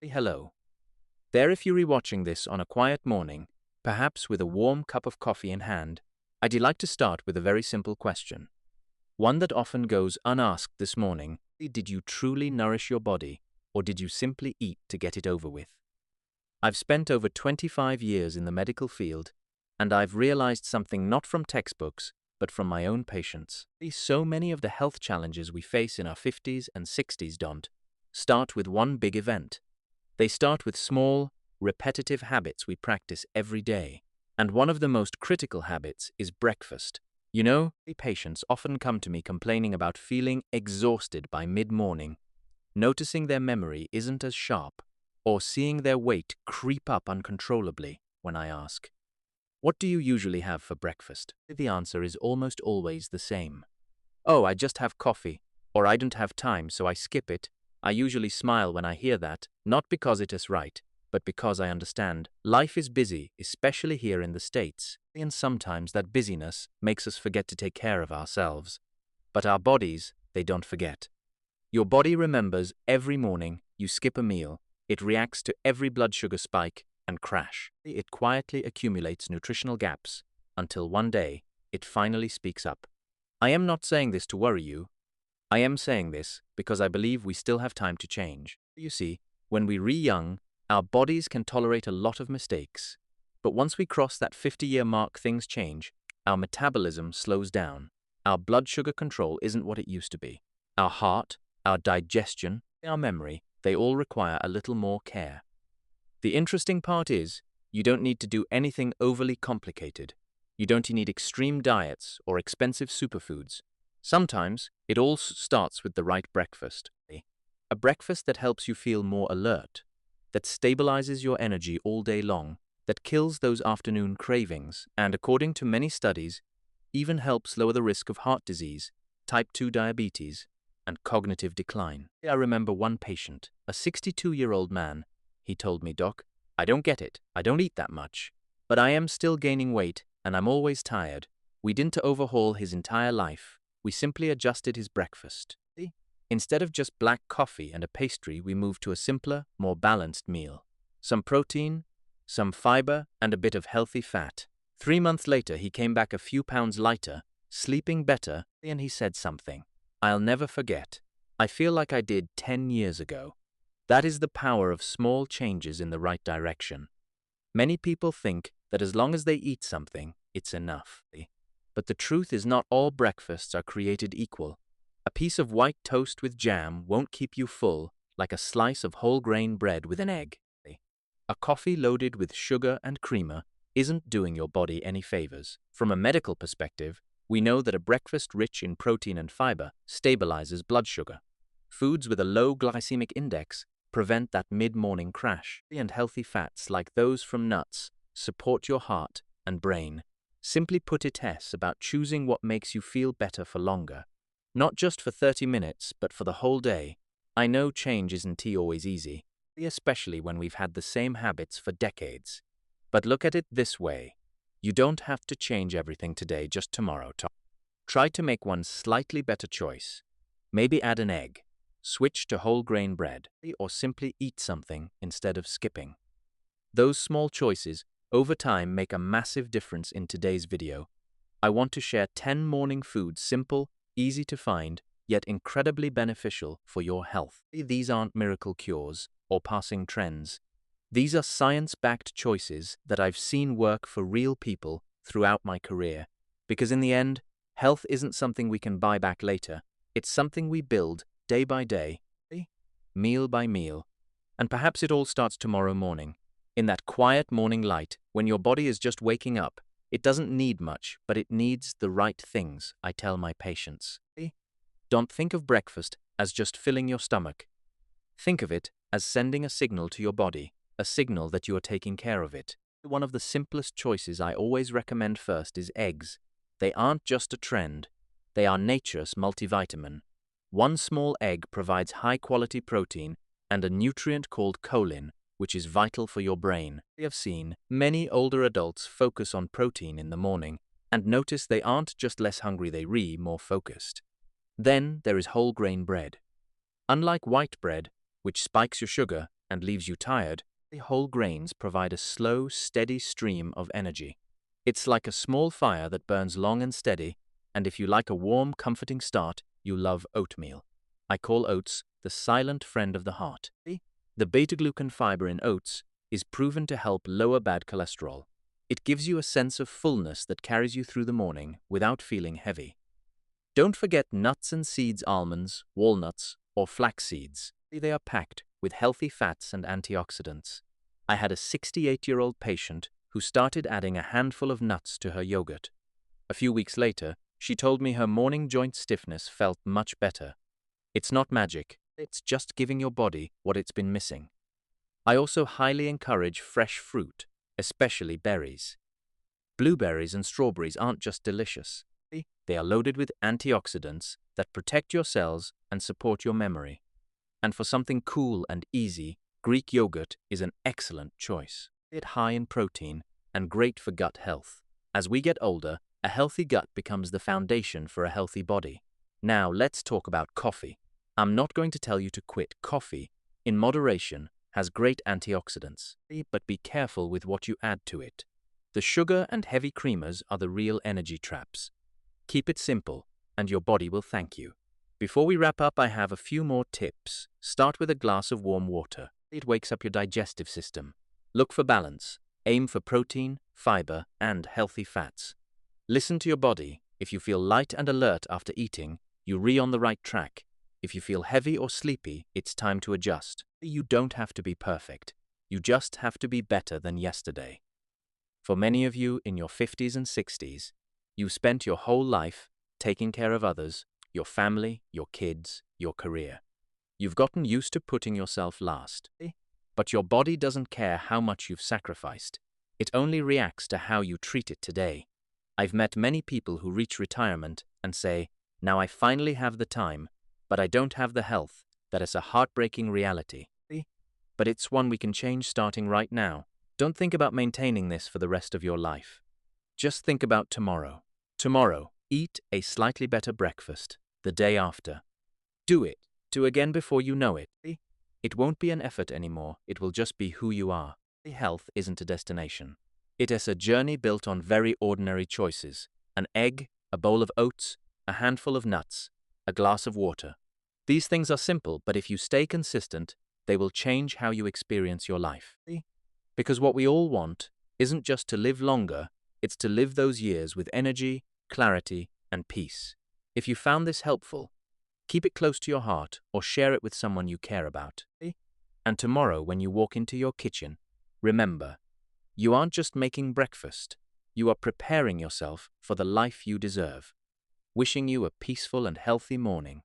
Hello. There, if you're rewatching this on a quiet morning, perhaps with a warm cup of coffee in hand, I'd like to start with a very simple question. One that often goes unasked this morning. Did you truly nourish your body, or did you simply eat to get it over with? I've spent over 25 years in the medical field, and I've realized something not from textbooks, but from my own patients. So many of the health challenges we face in our 50s and 60s don't start with one big event. They start with small, repetitive habits we practice every day. And one of the most critical habits is breakfast. You know, patients often come to me complaining about feeling exhausted by mid-morning, noticing their memory isn't as sharp, or seeing their weight creep up uncontrollably when I ask, "What do you usually have for breakfast?" The answer is almost always the same. "Oh, I just have coffee," or "I don't have time, so I skip it." I usually smile when I hear that, not because it is right, but because I understand life is busy, especially here in the States, and sometimes that busyness makes us forget to take care of ourselves. But our bodies, they don't forget. Your body remembers every morning you skip a meal, it reacts to every blood sugar spike and crash. It quietly accumulates nutritional gaps until one day it finally speaks up. I am not saying this to worry you. I am saying this because I believe we still have time to change. You see, when we're young, our bodies can tolerate a lot of mistakes. But once we cross that 50-year mark, things change. Our metabolism slows down. Our blood sugar control isn't what it used to be. Our heart, our digestion, our memory, they all require a little more care. The interesting part is, you don't need to do anything overly complicated. You don't need extreme diets or expensive superfoods. Sometimes, it all starts with the right breakfast. A breakfast that helps you feel more alert, that stabilizes your energy all day long, that kills those afternoon cravings, and according to many studies, even helps lower the risk of heart disease, type 2 diabetes, and cognitive decline. I remember one patient, a 62-year-old man. He told me, "Doc, I don't get it. I don't eat that much, but I am still gaining weight, and I'm always tired." We didn't overhaul his entire life. We simply adjusted his breakfast. Instead of just black coffee and a pastry, we moved to a simpler, more balanced meal. Some protein, some fiber, and a bit of healthy fat. 3 months later, he came back a few pounds lighter, sleeping better, and he said something I'll never forget. "I feel like I did 10 years ago." That is the power of small changes in the right direction. Many people think that as long as they eat something, it's enough. But the truth is, not all breakfasts are created equal. A piece of white toast with jam won't keep you full like a slice of whole grain bread with an egg. A coffee loaded with sugar and creamer isn't doing your body any favors. From a medical perspective, we know that a breakfast rich in protein and fiber stabilizes blood sugar. Foods with a low glycemic index prevent that mid-morning crash, and healthy fats like those from nuts support your heart and brain. Simply put, it's about choosing what makes you feel better for longer. Not just for 30 minutes, but for the whole day. I know change isn't always easy, especially when we've had the same habits for decades. But look at it this way. You don't have to change everything today, just tomorrow. Try to make one slightly better choice. Maybe add an egg, switch to whole grain bread, or simply eat something instead of skipping. Those small choices over time make a massive difference. In today's video, I want to share 10 morning foods, simple, easy to find, yet incredibly beneficial for your health. These aren't miracle cures or passing trends. These are science-backed choices that I've seen work for real people throughout my career. Because in the end, health isn't something we can buy back later. It's something we build day by day, meal by meal. And perhaps it all starts tomorrow morning. In that quiet morning light, when your body is just waking up. It doesn't need much, but it needs the right things, I tell my patients. Don't think of breakfast as just filling your stomach. Think of it as sending a signal to your body, a signal that you are taking care of it. One of the simplest choices I always recommend first is eggs. They aren't just a trend. They are nature's multivitamin. One small egg provides high-quality protein and a nutrient called choline, which is vital for your brain. We have seen many older adults focus on protein in the morning and notice they aren't just less hungry, they're more focused. Then there is whole grain bread. Unlike white bread, which spikes your sugar and leaves you tired, the whole grains provide a slow, steady stream of energy. It's like a small fire that burns long and steady, and if you like a warm, comforting start, you love oatmeal. I call oats the silent friend of the heart. The beta-glucan fiber in oats is proven to help lower bad cholesterol. It gives you a sense of fullness that carries you through the morning without feeling heavy. Don't forget nuts and seeds, almonds, walnuts, or flax seeds. They are packed with healthy fats and antioxidants. I had a 68-year-old patient who started adding a handful of nuts to her yogurt. A few weeks later, she told me her morning joint stiffness felt much better. It's not magic, it's just giving your body what it's been missing. I also highly encourage fresh fruit, especially berries. Blueberries and strawberries aren't just delicious. They are loaded with antioxidants that protect your cells and support your memory. And for something cool and easy, Greek yogurt is an excellent choice. It's high in protein and great for gut health. As we get older, a healthy gut becomes the foundation for a healthy body. Now let's talk about coffee. I'm not going to tell you to quit coffee. In moderation, has great antioxidants, but be careful with what you add to it. The sugar and heavy creamers are the real energy traps. Keep it simple, and your body will thank you. Before we wrap up, I have a few more tips. Start with a glass of warm water. It wakes up your digestive system. Look for balance. Aim for protein, fiber, and healthy fats. Listen to your body. If you feel light and alert after eating, you're on the right track. If you feel heavy or sleepy, it's time to adjust. You don't have to be perfect. You just have to be better than yesterday. For many of you in your 50s and 60s, you've spent your whole life taking care of others, your family, your kids, your career. You've gotten used to putting yourself last. But your body doesn't care how much you've sacrificed. It only reacts to how you treat it today. I've met many people who reach retirement and say, "Now I finally have the time, but I don't have the health." That is a heartbreaking reality. But it's one we can change starting right now. Don't think about maintaining this for the rest of your life. Just think about tomorrow. Tomorrow, eat a slightly better breakfast. The day after, do it. Do again before you know it. It won't be an effort anymore. It will just be who you are. Health isn't a destination. It is a journey built on very ordinary choices. An egg, a bowl of oats, a handful of nuts, a glass of water. These things are simple, but if you stay consistent, they will change how you experience your life. Because what we all want isn't just to live longer, it's to live those years with energy, clarity, and peace. If you found this helpful, keep it close to your heart or share it with someone you care about. And tomorrow, when you walk into your kitchen, remember, you aren't just making breakfast, you are preparing yourself for the life you deserve. Wishing you a peaceful and healthy morning.